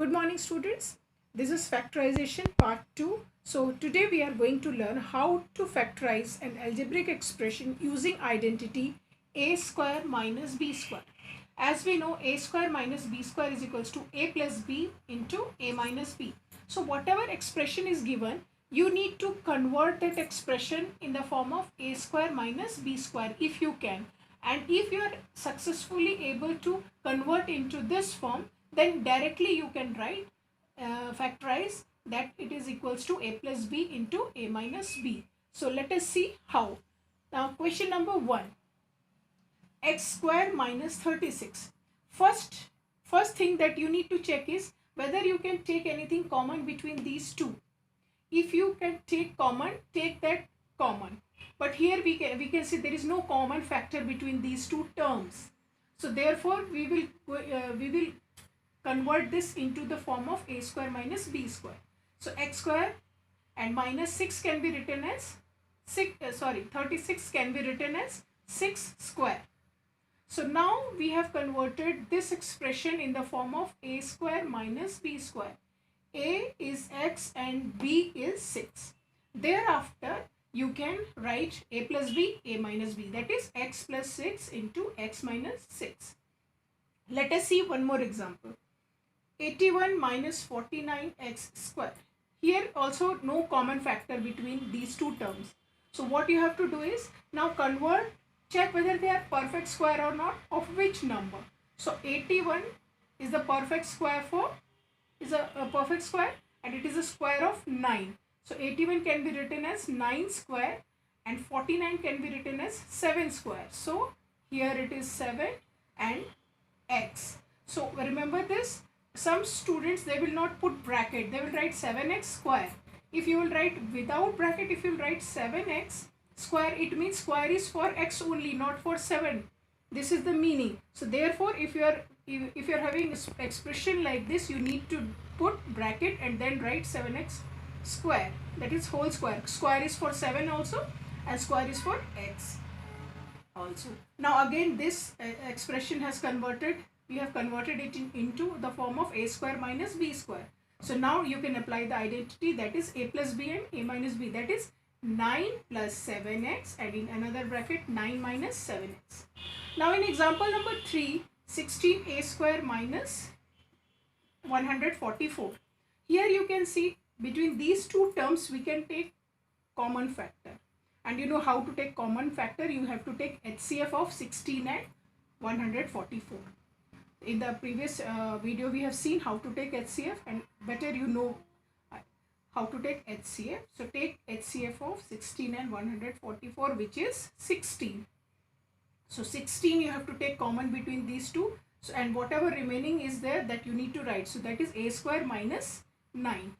Good morning, students. This is factorization part 2. So today we are going to learn how to factorize an algebraic expression using identity a square minus b square. As we know, a square minus b square is equals to a plus b into a minus b. So whatever expression is given, you need to convert that expression in the form of a square minus b square if you can. And if you are successfully able to convert into this form, then directly you can write factorize that it is equals to a plus b into a minus b. So let us see how. Now question number 1, x square minus 36. First thing that you need to check is whether you can take anything common between these two. If you can take common, take that common. But here we can see there is no common factor between these two terms. So therefore we will convert this into the form of a square minus b square. So x square and minus 6 can be written as 36 can be written as 6 square. So now we have converted this expression in the form of a square minus b square. A is x and b is 6. Thereafter you can write a plus b, a minus b, that is x plus 6 into x minus 6. Let us see one more example. 81 minus 49x square. Here also no common factor between these two terms. So what you have to do is now convert, check whether they are perfect square or not of which number. So 81 is the perfect square for a perfect square and it is a square of 9. So 81 can be written as 9 square and 49 can be written as 7 square. So here it is 7 and x. So remember this. Some students, they will not put bracket, they will write 7x square. If you will write without bracket, if you will write 7x square, it means square is for x only, not for 7. This is the meaning. So therefore if you are having expression like this, you need to put bracket and then write 7x square, that is whole square. Square is for 7 also and square is for x also. Now again this expression has converted, we have converted it into the form of a square minus b square. So now you can apply the identity, that is a plus b and a minus b, that is 9 plus 7x and in another bracket 9 minus 7x. Now in example number 3, 16a square minus 144. Here you can see between these two terms we can take common factor. And you know how to take common factor, you have to take HCF of 16 and 144. In the previous video we have seen how to take HCF and better you know how to take HCF. So take HCF of 16 and 144, which is 16. So 16 you have to take common between these two. So and whatever remaining is there, that you need to write. So that is a square minus 9.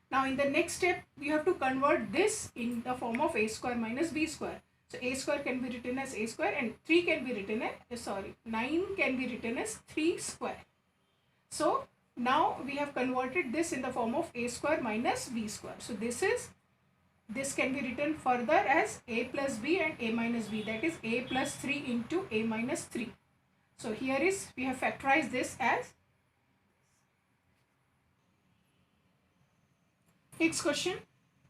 Now in the next step you have to convert this in the form of a square minus b square. So a square can be written as a square and 3 can be written as 9 can be written as 3 square. So now we have converted this in the form of a square minus b square. So this can be written further as a plus b and a minus b, that is a plus 3 into a minus 3. So here is, we have factorized this as. Next question,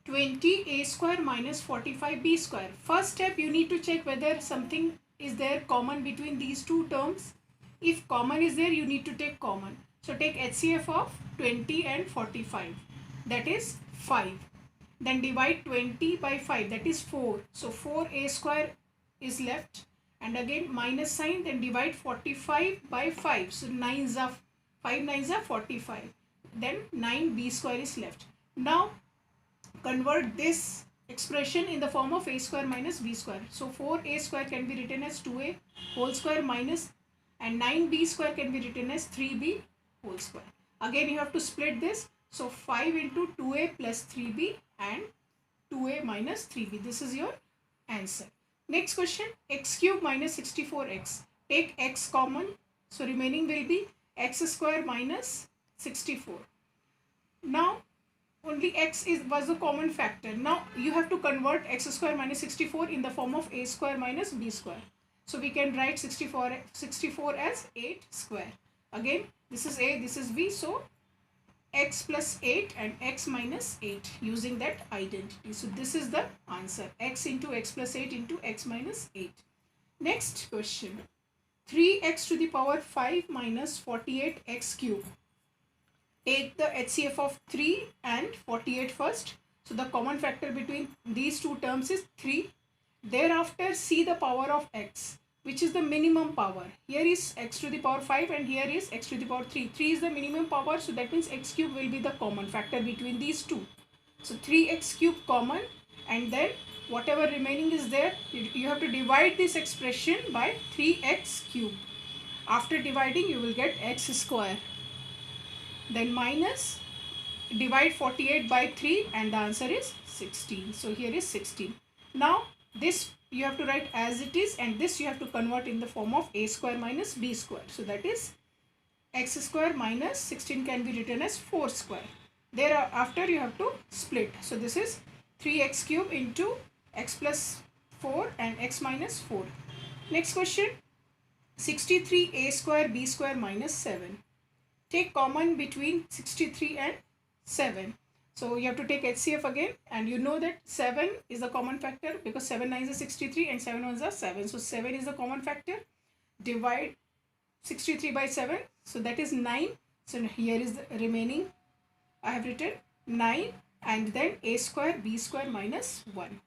20a square minus 45b square. First step, you need to check whether something is there common between these two terms. If common is there, you need to take common. So take HCF of 20 and 45, that is 5. Then divide 20 by 5, that is 4. So 4a square is left and again minus sign, then divide 45 by 5. So 5 9s are 45. Then 9b square is left. Now convert this expression in the form of a square minus b square. So 4a square can be written as 2a whole square minus, and 9b square can be written as 3b whole square. Again you have to split this. So 5 into 2a plus 3b and 2a minus 3b. This is your answer. Next question, x cube minus 64x. Take x common. So remaining will be x square minus 64. Now only x was the common factor. Now you have to convert x square minus 64 in the form of a square minus b square. So we can write 64 as 8 square. Again, this is a, this is b. So x plus 8 and x minus 8 using that identity. So this is the answer, x into x plus 8 into x minus 8. Next question, 3x to the power 5 minus 48x cube. Take the HCF of 3 and 48 first. So the common factor between these two terms is 3. Thereafter see the power of x, which is the minimum power. Here is x to the power 5 and here is x to the power 3. 3 is the minimum power, so that means x cube will be the common factor between these two. So 3x cube common, and then whatever remaining is there, you have to divide this expression by 3x cube. After dividing you will get x square. Then minus, divide 48 by 3 and the answer is 16. So here is 16. Now this you have to write as it is, and this you have to convert in the form of a square minus b square. So that is x square minus 16 can be written as 4 square. Thereafter you have to split. So this is 3x cube into x plus 4 and x minus 4. Next question, 63a square b square minus 7. Take common between 63 and 7. So you have to take HCF again, and you know that 7 is the common factor because 7 9s are 63 and 7 1s are 7. So 7 is the common factor. Divide 63 by 7. So that is 9. So here is the remaining. I have written 9 and then a square b square minus 1.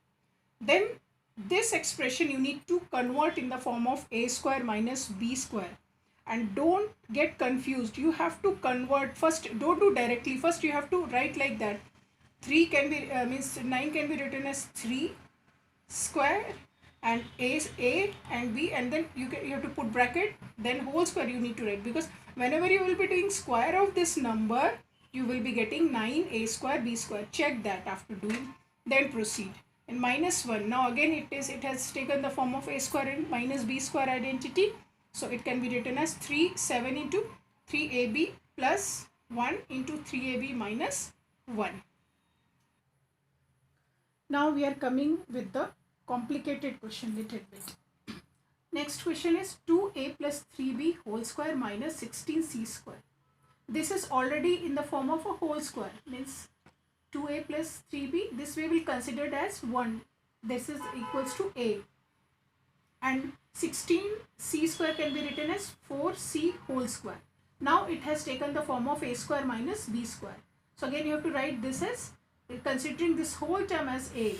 Then this expression you need to convert in the form of a square minus b square. And don't get confused, you have to convert first. Don't do directly, first you have to write like that. 3 can be means 9 can be written as 3 square, and a is a and b, and then you have to put bracket, then whole square you need to write, because whenever you will be doing square of this number you will be getting 9a square b square. Check that after doing, then proceed. And minus 1, now again it has taken the form of a square and minus b square identity. So it can be written as 3 7 into 3ab plus 1 into 3ab minus 1. Now we are coming with the complicated question little bit. Next question is 2a plus 3b whole square minus 16c square. This is already in the form of a whole square, means 2a plus 3b, this way we will consider it as 1. This is equals to a. And 16c square can be written as 4c whole square. Now it has taken the form of a square minus b square. So again you have to write this as, considering this whole term as a.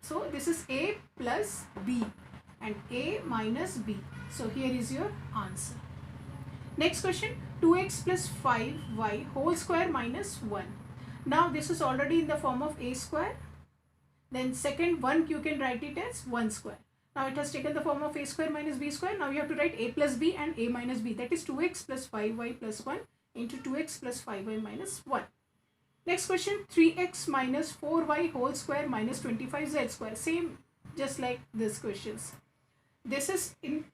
So this is a plus b and a minus b. So here is your answer. Next question, 2x plus 5y whole square minus 1. Now this is already in the form of a square. Then second one you can write it as 1 square. Now it has taken the form of a square minus b square. Now you have to write a plus b and a minus b. That is 2x plus 5y plus 1 into 2x plus 5y minus 1. Next question, 3x minus 4y whole square minus 25z square. Same, just like this questions. This is in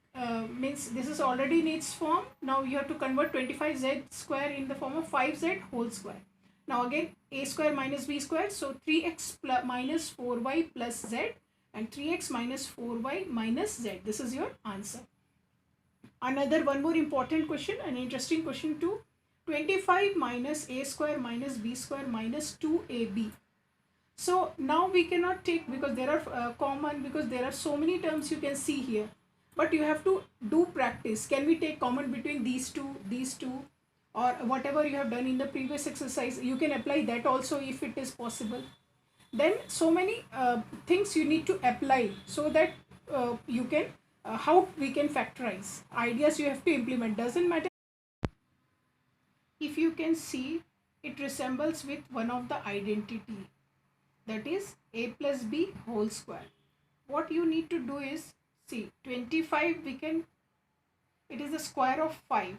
means this is already in its form. Now you have to convert 25z square in the form of 5z whole square. Now again a square minus b square. So 3x minus 4y plus z and 3x minus 4y minus z. This is your answer. Another one more important question, an interesting question too. 25 minus a square minus b square minus 2ab. So now we cannot take, because there are common, because there are so many terms you can see here. But you have to do practice. Can we take common between these two, or whatever you have done in the previous exercise? You can apply that also if it is possible. Then so many things you need to apply so that you can how we can factorize. Ideas you have to implement, doesn't matter. If you can see, it resembles with one of the identity, that is a plus b whole square. What you need to do is, see 25 we can, it is the square of 5,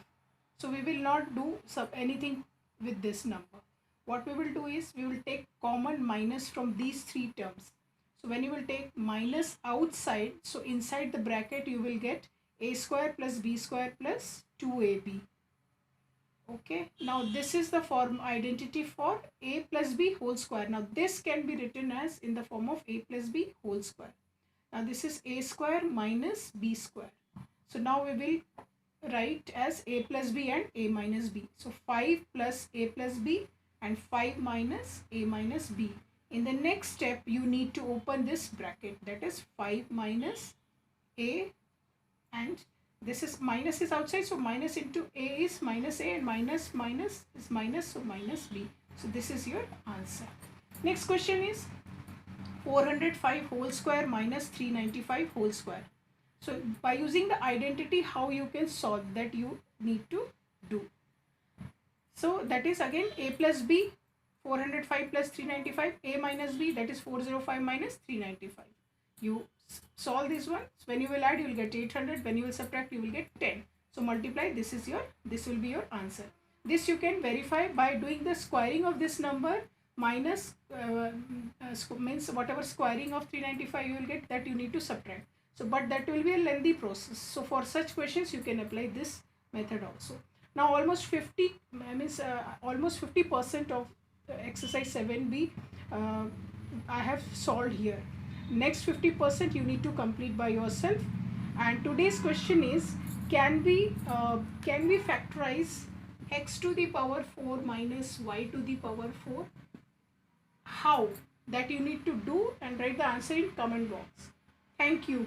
so we will not do anything with this number. What we will do is, we will take common minus from these three terms. So when you will take minus outside, so inside the bracket you will get a square plus b square plus 2ab. Okay, now this is the form identity for a plus b whole square. Now this can be written as in the form of a plus b whole square. Now this is a square minus b square. So now we will write as a plus b and a minus b. So 5 plus a plus b and 5 minus a minus b. In the next step, you need to open this bracket, that is 5 minus a, and this is minus is outside, so minus into a is minus a, and minus minus is minus, so minus b. So this is your answer. Next question is 405 whole square minus 395 whole square. So by using the identity, how you can solve that you need to do. So that is again a plus b, 405 plus 395, a minus b, that is 405 minus 395. You solve this one. So when you will add, you will get 800. When you will subtract, you will get 10. So multiply, this will be your answer. This you can verify by doing the squaring of this number minus means whatever squaring of 395 you will get, that you need to subtract. So but that will be a lengthy process. So for such questions you can apply this method also. Now almost 50% of exercise 7b I have solved here. Next 50% you need to complete by yourself. And today's question is, can we factorize x to the power 4 minus y to the power 4? How? That you need to do and write the answer in comment box. Thank you.